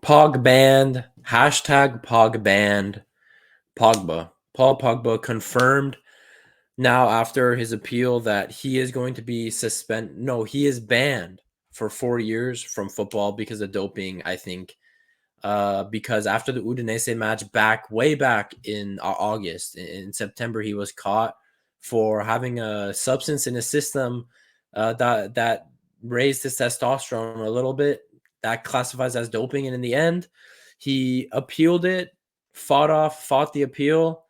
Pog banned. Hashtag Pog banned. Pogba. Paul Pogba confirmed now after his appeal that he is going to be suspended. No, he is banned for 4 years from football because of doping, I think. Because after the Udinese match way back in August, in September, he was caught for having a substance in his system that raised his testosterone a little bit. That classifies as doping, and in the end, he appealed it, fought the appeal,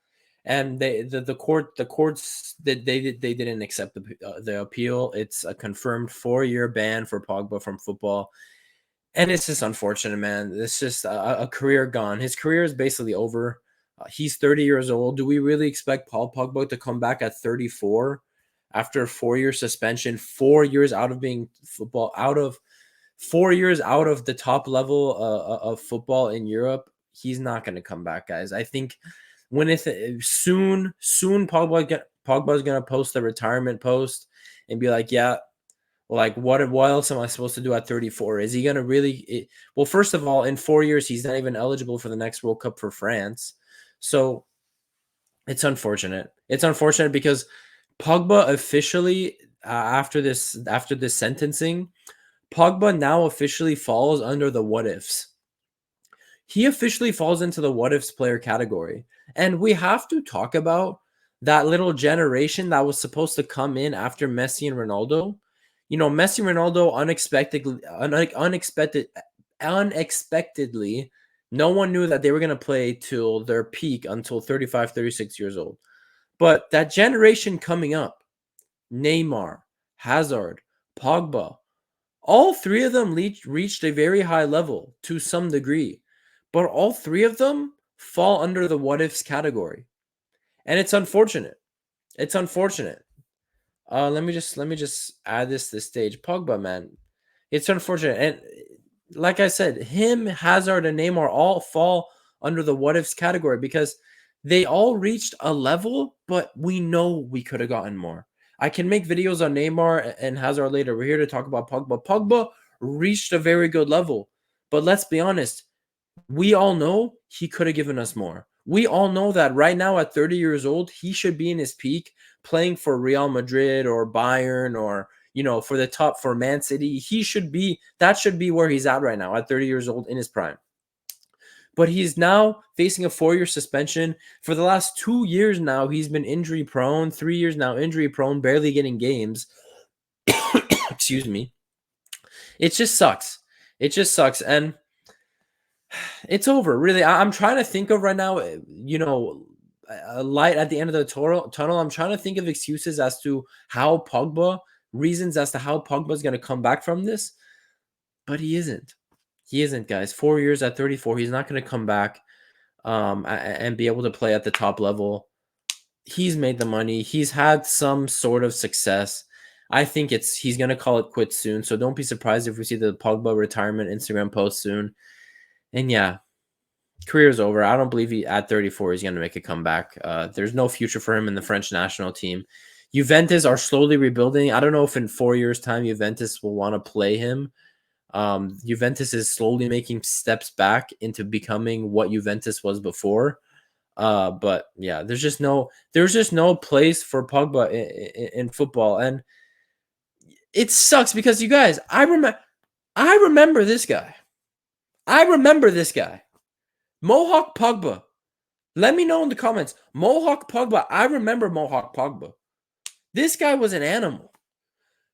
and the courts they didn't accept the appeal. It's a confirmed 4-year ban for Pogba from football. And it's just unfortunate, man. It's just a career gone. His career is basically over. He's 30 years old. Do we really expect Paul Pogba to come back at 34 after a 4-year suspension, 4 years out of being football, 4 years out of the top level of football in Europe? He's not going to come back, guys. I think when soon Pogba's going to post a retirement post and be like, yeah, like what else am I supposed to do at 34? Is he going to really well, first of all, in 4 years he's not even eligible for the next World Cup for France. So it's unfortunate. It's unfortunate because Pogba officially after this sentencing, Pogba now officially falls under the what ifs. He officially falls into the what ifs player category. And we have to talk about that little generation that was supposed to come in after Messi and Ronaldo. You know, Messi and Ronaldo unexpectedly, no one knew that they were going to play till their peak until 35, 36 years old. But that generation coming up, Neymar, Hazard, Pogba, all three of them reached a very high level to some degree. But all three of them fall under the what ifs category. And it's unfortunate. It's unfortunate. Let me just add this to the stage. Pogba, man. It's unfortunate. And like I said, him, Hazard, and Neymar all fall under the what ifs category because they all reached a level, but we know we could have gotten more. I can make videos on Neymar and Hazard later. We're here to talk about Pogba. Pogba reached a very good level. But let's be honest, we all know he could have given us more. We all know that right now at 30 years old, he should be in his peak playing for Real Madrid or Bayern or, you know, for Man City. That should be where he's at right now at 30 years old in his prime. But he's now facing a 4-year suspension. For the last 2 years now, he's been injury prone. 3 years now, injury prone, barely getting games. Excuse me. It just sucks. It just sucks. And it's over, really. I'm trying to think of right now, you know, a light at the end of the tunnel. I'm trying to think of excuses as to reasons as to how Pogba is going to come back from this. But he isn't. He isn't, guys. 4 years at 34, he's not going to come back and be able to play at the top level. He's made the money. He's had some sort of success. I think he's going to call it quits soon. So don't be surprised if we see the Pogba retirement Instagram post soon. And yeah, career's over. I don't believe at 34 he's going to make a comeback. There's no future for him in the French national team. Juventus are slowly rebuilding. I don't know if in 4 years' time Juventus will want to play him. Juventus is slowly making steps back into becoming what Juventus was before. But yeah, there's just no place for Pogba in football, and it sucks because you guys, I remember this guy. I remember this guy. Mohawk Pogba. Let me know in the comments. Mohawk Pogba. I remember Mohawk Pogba. This guy was an animal.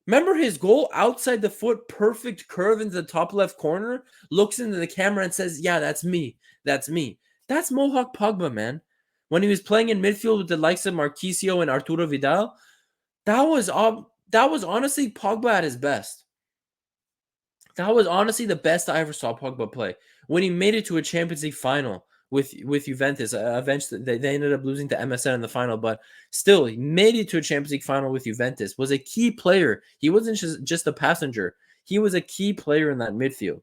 Remember his goal outside the foot, perfect curve into the top left corner, looks into the camera and says, yeah, that's me. That's me. That's Mohawk Pogba, man. When he was playing in midfield with the likes of Marquisio and Arturo Vidal, that was honestly Pogba at his best. That was honestly the best I ever saw Pogba play. When he made it to a Champions League final with Juventus, eventually they ended up losing to MSN in the final, but still, he made it to a Champions League final with Juventus, was a key player. He wasn't just a passenger. He was a key player in that midfield.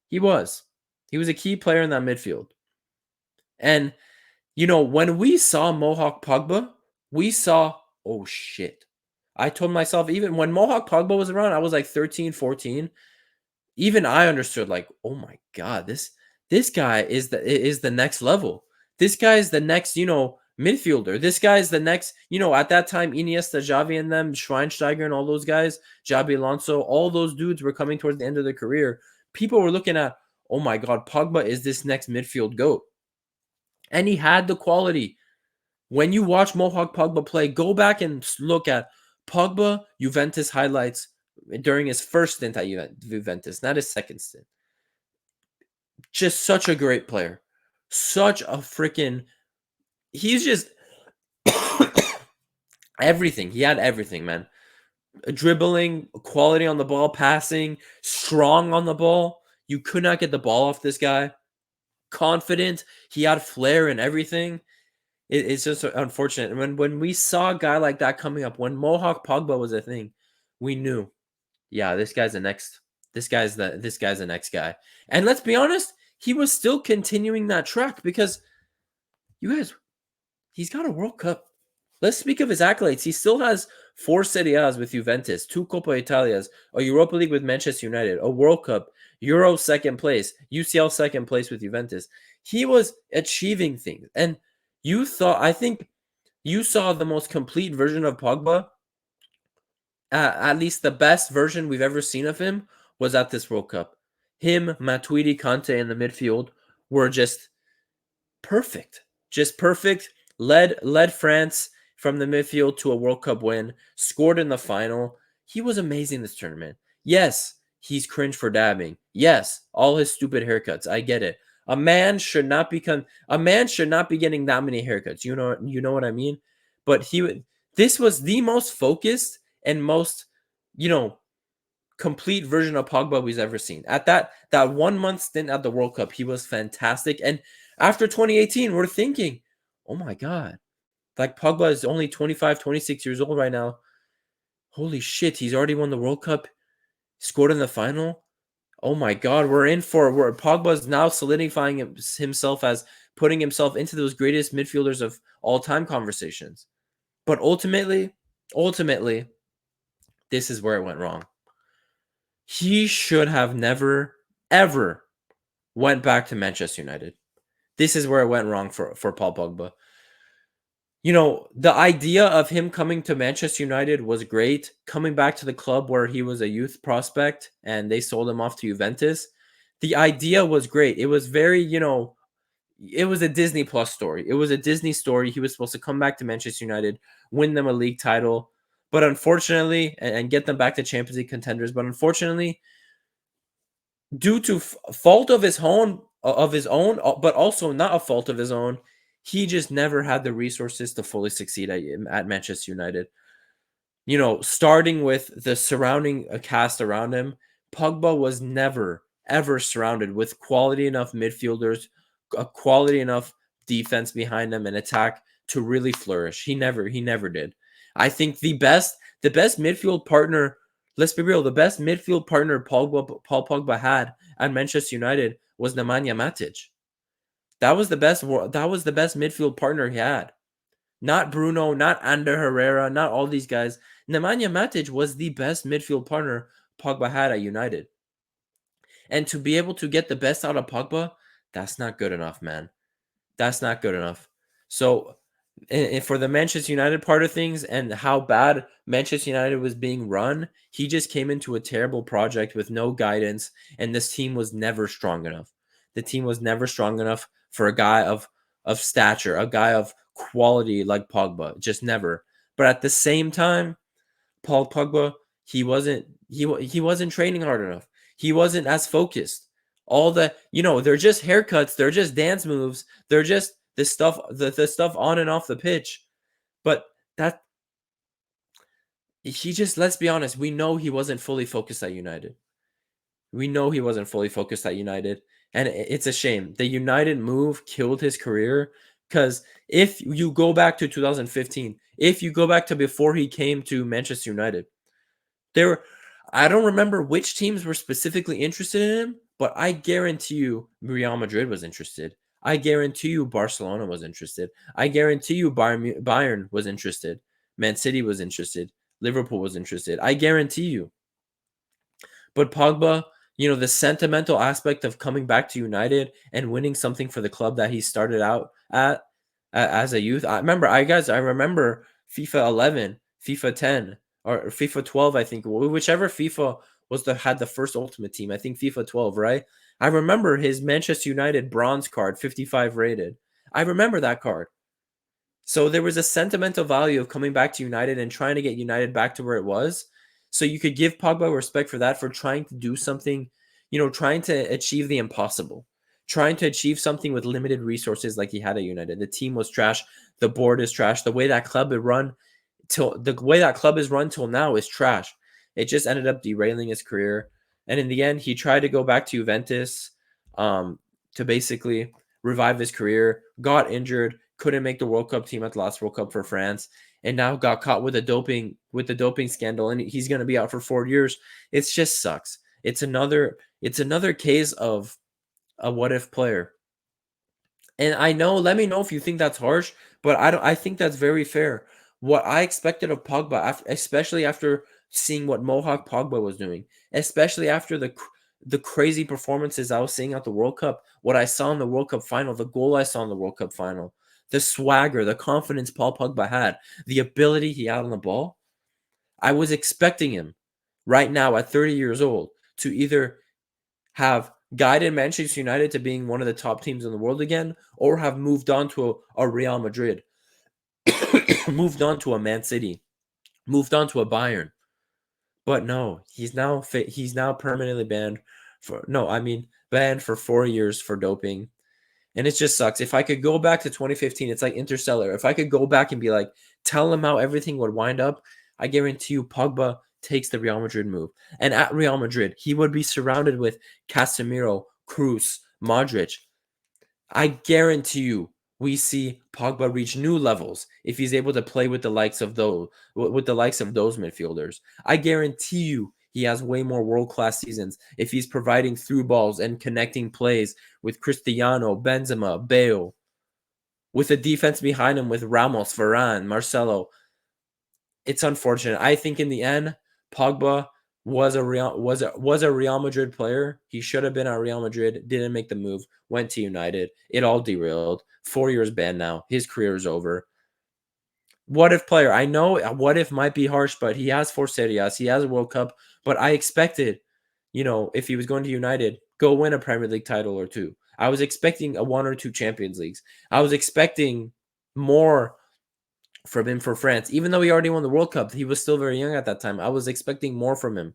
He was a key player in that midfield. And, you know, when we saw Mohawk Pogba, we saw, oh shit. I told myself, even when Mohawk Pogba was around, I was like 13, 14. Even I understood, like, oh my God, this This guy is the next level. This guy is the next, midfielder. This guy is the next, at that time, Iniesta, Xavi, and them, Schweinsteiger, and all those guys, Xabi Alonso, all those dudes were coming towards the end of their career. People were looking at, oh my God, Pogba is this next midfield GOAT. And he had the quality. When you watch Mohawk Pogba play, go back and look at Pogba Juventus highlights during his first stint at Juventus, not his second stint. Just such a great player. Such a freaking. He's just everything. He had everything, man. Dribbling, quality on the ball, passing, strong on the ball. You could not get the ball off this guy. Confident. He had flair and everything. It's just unfortunate. When we saw a guy like that coming up, when Mohawk Pogba was a thing, we knew, yeah, this guy's the next. This guy's the next guy. And let's be honest, he was still continuing that track because you guys, he's got a World Cup. Let's speak of his accolades. He still has 4 Serie A's with Juventus, 2 Coppa Italias, a Europa League with Manchester United, a World Cup, Euro second place, UCL second place with Juventus. He was achieving things. And I think you saw the most complete version of Pogba. At least the best version we've ever seen of him was at this World Cup. Him, Matuidi, Conte in the midfield were just perfect. Just perfect. Led France from the midfield to a World Cup win. Scored in the final. He was amazing this tournament. Yes, he's cringe for dabbing. Yes, all his stupid haircuts. I get it. A man should not be getting that many haircuts. You know what I mean? But this was the most focused and most, complete version of Pogba we've ever seen. At that 1 month stint at the World Cup, he was fantastic. And after 2018, we're thinking, oh my God, like Pogba is only 25, 26 years old right now. Holy shit, he's already won the World Cup, scored in the final. Oh my God, where Pogba's now solidifying himself as putting himself into those greatest midfielders of all time conversations. But ultimately, this is where it went wrong. He should have never, ever went back to Manchester United. This is where it went wrong for Paul Pogba. The idea of him coming to Manchester United was great. Coming back to the club where he was a youth prospect and they sold him off to Juventus. The idea was great. It was very, it was a Disney Plus story. It was a Disney story. He was supposed to come back to Manchester United, win them a league title, but unfortunately, and get them back to Champions League contenders. But unfortunately, due to fault of his own, but also not a fault of his own, he just never had the resources to fully succeed at Manchester United. Starting with the surrounding cast around him, Pogba was never, ever surrounded with quality enough midfielders, a quality enough defense behind him and attack to really flourish. He never did. I think the best midfield partner, let's be real, the best midfield partner Paul Pogba had at Manchester United was Nemanja Matic. That was the best midfield partner he had. Not Bruno, not Ander Herrera, not all these guys. Nemanja Matic was the best midfield partner Pogba had at United. And to be able to get the best out of Pogba, that's not good enough, man. That's not good enough. So, and for the Manchester United part of things and how bad Manchester United was being run, he just came into a terrible project with no guidance, and this team was never strong enough. The team was never strong enough for a guy of stature, a guy of quality like Pogba, just never. But at the same time, Paul Pogba, he wasn't training hard enough. He wasn't as focused. All the, they're just haircuts, they're just dance moves, they're just the stuff on and off the pitch. But that he just, let's be honest, we know he wasn't fully focused at United. And it's a shame. The United move killed his career because if you go back to 2015, if you go back to before he came to Manchester United, I don't remember which teams were specifically interested in him, but I guarantee you Real Madrid was interested. I guarantee you Barcelona was interested. I guarantee you Bayern was interested. Man City was interested. Liverpool was interested. I guarantee you. But Pogba, the sentimental aspect of coming back to United and winning something for the club that he started out as a youth. I remember FIFA 11, FIFA 10, or FIFA 12. I think whichever FIFA had the first Ultimate Team. I think FIFA 12, right? I remember his Manchester United bronze card, 55 rated. I remember that card. So there was a sentimental value of coming back to United and trying to get United back to where it was. So you could give Pogba respect for that, for trying to do something, trying to achieve the impossible, trying to achieve something with limited resources like he had at United. The team was trash. The board is trash. The way that club is run till now is trash. It just ended up derailing his career. And in the end, he tried to go back to Juventus to basically revive his career, got injured, couldn't make the World Cup team at the last World Cup for France, and now got caught with the doping scandal, and he's going to be out for 4 years. It just sucks. It's another case of a what if player. And I know, let me know if you think that's harsh, but I think that's very fair. What I expected of Pogba, especially after seeing what Mohawk Pogba was doing, especially after the crazy performances I was seeing at the World Cup, what I saw in the World Cup final, the goal I saw in the World Cup final, the swagger, the confidence Paul Pogba had, the ability he had on the ball, I was expecting him right now at 30 years old to either have guided Manchester United to being one of the top teams in the world again, or have moved on to a Real Madrid, moved on to a Man City, moved on to a Bayern. But no, he's now permanently banned for 4 years for doping. And it just sucks. If I could go back to 2015, it's like Interstellar. If I could go back and be like, tell him how everything would wind up, I guarantee you Pogba takes the Real Madrid move. And at Real Madrid, he would be surrounded with Casemiro, Kroos, Modric. I guarantee you we see Pogba reach new levels if he's able to play with the likes of those midfielders. I guarantee you he has way more world-class seasons if he's providing through balls and connecting plays with Cristiano, Benzema, Bale, with a defense behind him with Ramos, Varane, Marcelo. It's unfortunate. I think in the end, Pogba was a Real Madrid player. He should have been at Real Madrid, didn't make the move, went to United. It all derailed. 4 years banned now. His career is over. What if player? I know what if might be harsh, but he has 4 Serie A's. He has a World Cup. But I expected, if he was going to United, go win a Premier League title or 2. I was expecting a 1 or 2 Champions Leagues. I was expecting more from him for France. Even though he already won the World Cup, he was still very young at that time. I was expecting more from him.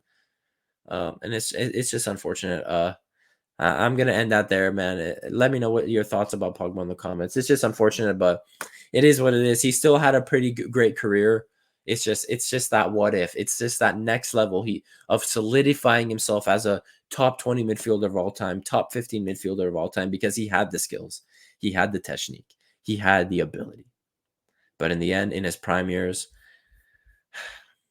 And it's just unfortunate. I'm gonna end that there, man. Let me know what your thoughts about Pogba in the comments. It's just unfortunate, but it is what it is. He still had a pretty great career. It's just that what if. It's just that next level of solidifying himself as a top 20 midfielder of all time, top 15 midfielder of all time, because he had the skills, he had the technique, he had the ability. But in the end, in his prime years,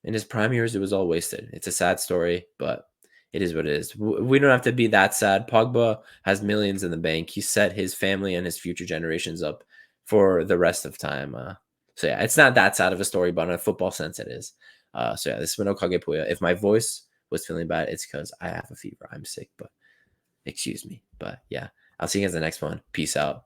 it was all wasted. It's a sad story, but it is what it is. We don't have to be that sad. Pogba has millions in the bank. He set his family and his future generations up for the rest of time. So yeah, it's not that sad of a story, but in a football sense, it is. So yeah, this has been Okage Puya. If my voice was feeling bad, it's because I have a fever. I'm sick, but excuse me. But yeah, I'll see you guys in the next one. Peace out.